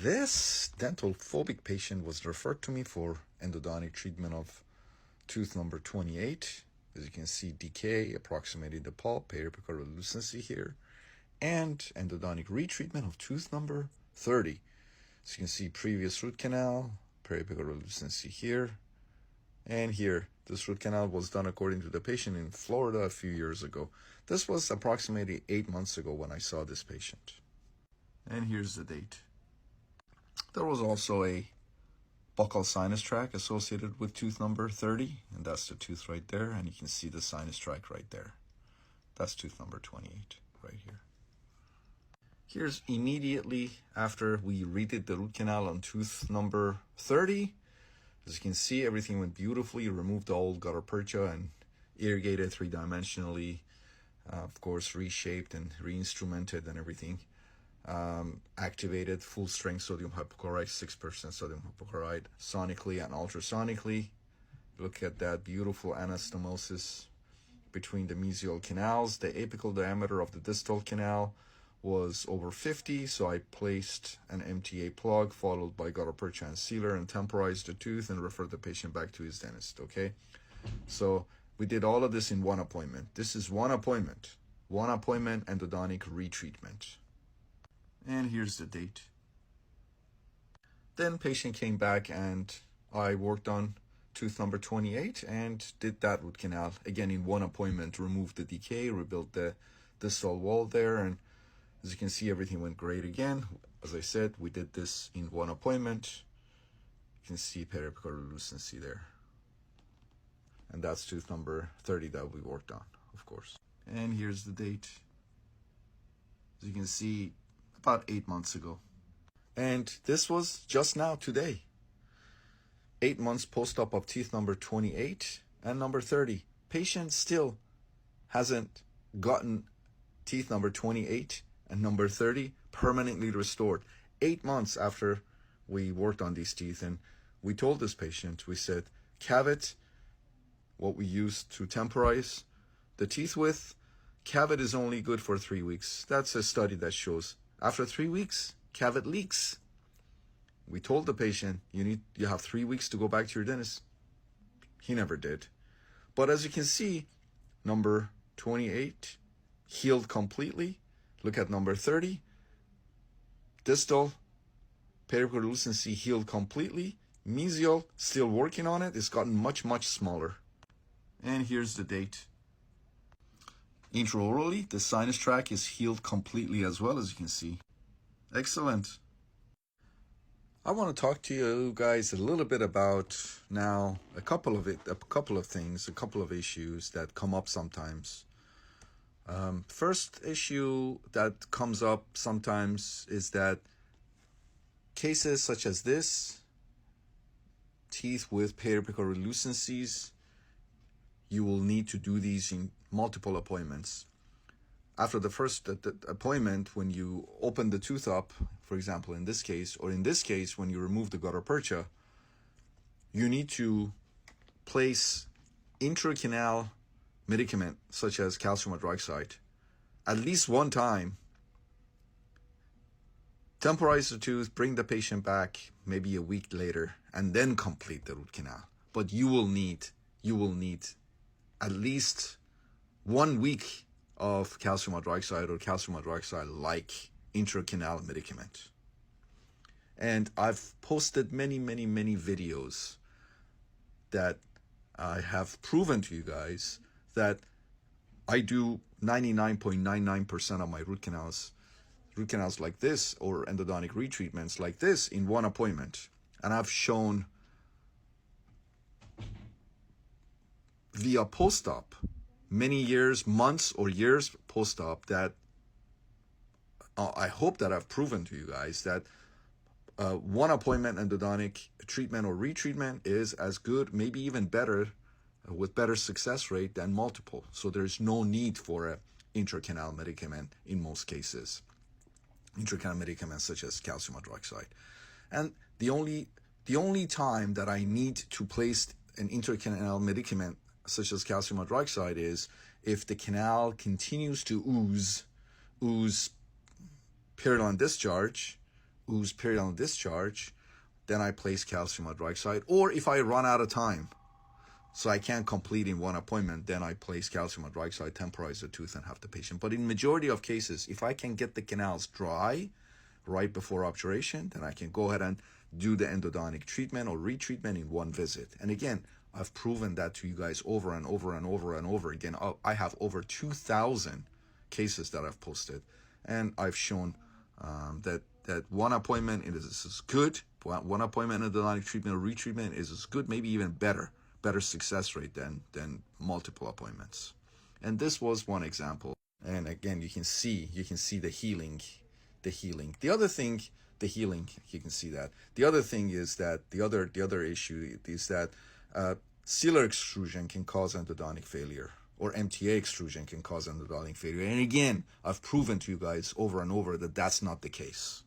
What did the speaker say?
This dental phobic patient was referred to me for endodontic treatment of tooth number 28. As you can see, decay approximating the pulp, periapical lucency here, and endodontic retreatment of tooth number 30. As you can see, previous root canal, periapical lucency here, and here. This root canal was done according to the patient in Florida a few years ago. This was approximately 8 months ago when I saw this patient. And here's the date. There was also a buccal sinus tract associated with tooth number 30, and that's the tooth right there, and you can see the sinus tract right there. That's tooth number 28 right here. Here's immediately after we redid the root canal on tooth number 30. As you can see, everything went beautifully. Removed the old gutta percha and irrigated three-dimensionally, of course, reshaped and re-instrumented and everything. Activated full strength sodium hypochlorite, 6% sodium hypochlorite, sonically and ultrasonically. Look at that beautiful anastomosis between the mesial canals. The apical diameter of the distal canal was over 50, so I placed an MTA plug followed by gutta percha and sealer and temporized the tooth and referred the patient back to his dentist. Okay, so we did all of this in one appointment. This is one appointment endodontic retreatment. And here's the date. Then patient came back and I worked on tooth number 28 and did that root canal again in one appointment. Removed the decay, rebuilt the distal wall there, and as you can see, everything went great again. As I said, we did this in one appointment. You can see periapical lucency there. And that's tooth number 30 that we worked on, of course. And here's the date. As you can see, about 8 months ago. And this was just now, today. 8 months post-op of teeth number 28 and number 30. Patient still hasn't gotten teeth number 28 and number 30 permanently restored. 8 months after we worked on these teeth, and we told this patient, we said, cavit, what we used to temporize the teeth with, cavit is only good for 3 weeks. That's a study that shows after 3 weeks, cavit leaks. We told the patient, you have 3 weeks to go back to your dentist. He never did. But as you can see, number 28 healed completely. Look at number 30. Distal periapical lucency healed completely. Mesial, still working on it. It's gotten much, much smaller. And here's the date. Intraorally, the sinus tract is healed completely as well, as you can see. Excellent. I want to talk to you guys a little bit about now a couple of things, a couple of issues that come up sometimes. First issue that comes up sometimes is that cases such as this, teeth with periapical relucencies, you will need to do these in multiple appointments. After the first appointment, when you open the tooth up, for example, in this case, or in this case, when you remove the gutta percha, you need to place intracanal medicament such as calcium hydroxide at least one time. Temporize the tooth, bring the patient back maybe a week later, and then complete the root canal. But you will need at least 1 week of calcium hydroxide or calcium hydroxide-like intracanal medicament. And I've posted many videos that I have proven to you guys that I do 99.99% of my root canals like this, or endodontic retreatments like this, in one appointment. And I've shown via post-op, many years, months or years post-op, that I hope that I've proven to you guys that one appointment endodontic treatment or retreatment is as good, maybe even better, with better success rate than multiple. So there's no need for a intracanal medicament in most cases. Intracanal medicaments such as calcium hydroxide. And the only time that I need to place an intracanal medicament such as calcium hydroxide is if the canal continues to ooze purulent discharge, ooze periodontal discharge, then I place calcium hydroxide. Or if I run out of time, so I can't complete in one appointment, then I place calcium hydroxide, temporize the tooth, and have the patient. But in majority of cases, if I can get the canals dry right before obturation, then I can go ahead and do the endodontic treatment or retreatment in one visit. And again, I've proven that to you guys over and over and over and over again. I have over 2,000 cases that I've posted, and I've shown that one appointment is as good. One appointment endodontic treatment or retreatment is as good, maybe even better success rate than multiple appointments. And this was one example. And again, you can see the healing. The other thing, the healing, you can see that. The other thing is that the other issue is that sealer extrusion can cause endodontic failure, or MTA extrusion can cause endodontic failure. And again, I've proven to you guys over and over that that's not the case.